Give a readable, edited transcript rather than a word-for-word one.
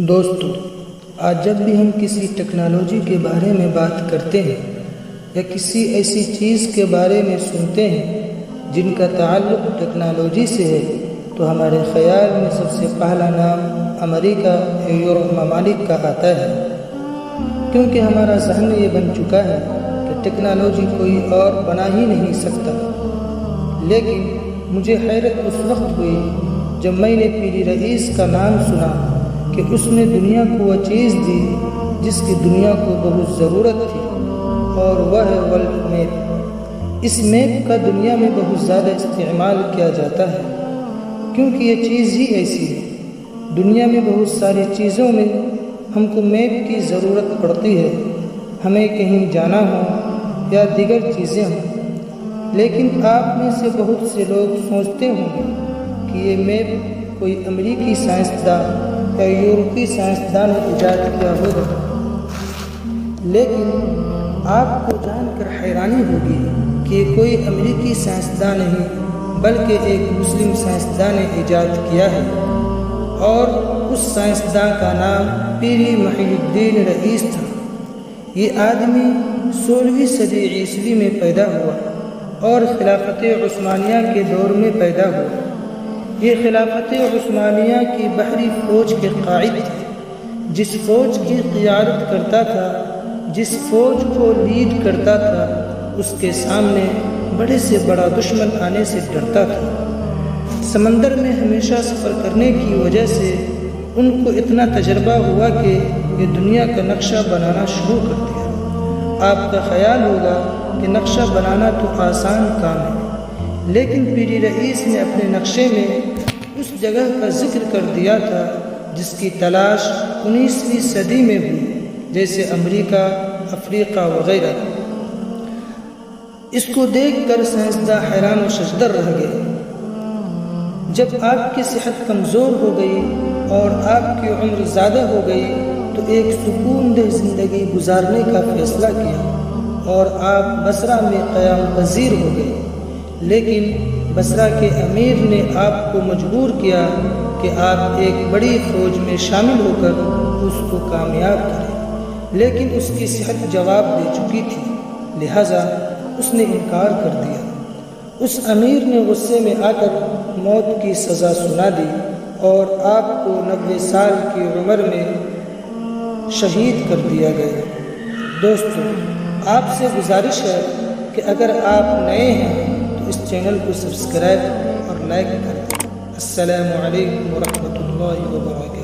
دوستو، آج جب بھی ہم کسی ٹیکنالوجی کے بارے میں بات کرتے ہیں یا کسی ایسی چیز کے بارے میں سنتے ہیں جن کا تعلق ٹیکنالوجی سے ہے تو ہمارے خیال میں سب سے پہلا نام امریکہ یا یورپ ممالک کا آتا ہے، کیونکہ ہمارا ذہن یہ بن چکا ہے کہ ٹیکنالوجی کوئی اور بنا ہی نہیں سکتا۔ لیکن مجھے حیرت اس وقت ہوئی جب میں نے پیری رئیس کا نام سنا کہ اس نے دنیا کو وہ چیز دی جس کی دنیا کو بہت ضرورت تھی، اور وہ ہے ورلڈ میپ۔ اس میپ کا دنیا میں بہت زیادہ استعمال کیا جاتا ہے کیونکہ یہ چیز ہی ایسی ہے۔ دنیا میں بہت ساری چیزوں میں ہم کو میپ کی ضرورت پڑتی ہے، ہمیں کہیں جانا ہو یا دیگر چیزیں ہوں، لیکن آپ میں سے بہت سے لوگ سوچتے ہوں گے کہ یہ میپ کوئی امریکی سائنسداں یا یورپی سائنسدان نے ایجاد کیا ہوگا، لیکن آپ کو جان کر حیرانی ہوگی کہ یہ کوئی امریکی سائنسداں نہیں بلکہ ایک مسلم سائنسداں نے ایجاد کیا ہے، اور اس سائنسداں کا نام پیری محی الدین رئیس تھا۔ یہ آدمی 16ویں صدی عیسوی میں پیدا ہوا اور خلافت عثمانیہ کے دور میں پیدا ہوا۔ یہ خلافت عثمانیہ کی بحری فوج کے قائد تھے، جس فوج کی قیادت کرتا تھا، جس فوج کو لیڈ کرتا تھا، اس کے سامنے بڑے سے بڑا دشمن آنے سے ڈرتا تھا۔ سمندر میں ہمیشہ سفر کرنے کی وجہ سے ان کو اتنا تجربہ ہوا کہ یہ دنیا کا نقشہ بنانا شروع کر دیا۔ آپ کا خیال ہوگا کہ نقشہ بنانا تو آسان کام ہے، لیکن پیری رئیس نے اپنے نقشے میں اس جگہ کا ذکر کر دیا تھا جس کی تلاش 19ویں صدی میں ہوئی، جیسے امریکہ، افریقہ وغیرہ۔ اس کو دیکھ کر سائنسداں حیران و ششدر رہ گئے۔ جب آپ کی صحت کمزور ہو گئی اور آپ کی عمر زیادہ ہو گئی تو ایک سکون دہ زندگی گزارنے کا فیصلہ کیا اور آپ بصرہ میں قیام پذیر ہو گئے، لیکن بصرہ کے امیر نے آپ کو مجبور کیا کہ آپ ایک بڑی فوج میں شامل ہو کر اس کو کامیاب کریں، لیکن اس کی صحت جواب دے چکی تھی، لہذا اس نے انکار کر دیا۔ اس امیر نے غصے میں آ کر موت کی سزا سنا دی اور آپ کو 90 سال کی عمر میں شہید کر دیا گیا۔ دوستو، آپ سے گزارش ہے کہ اگر آپ نئے ہیں تو اس چینل کو سبسکرائب اور لائک کر دیں۔ السلام علیکم ورحمۃ اللہ وبرکاتہ۔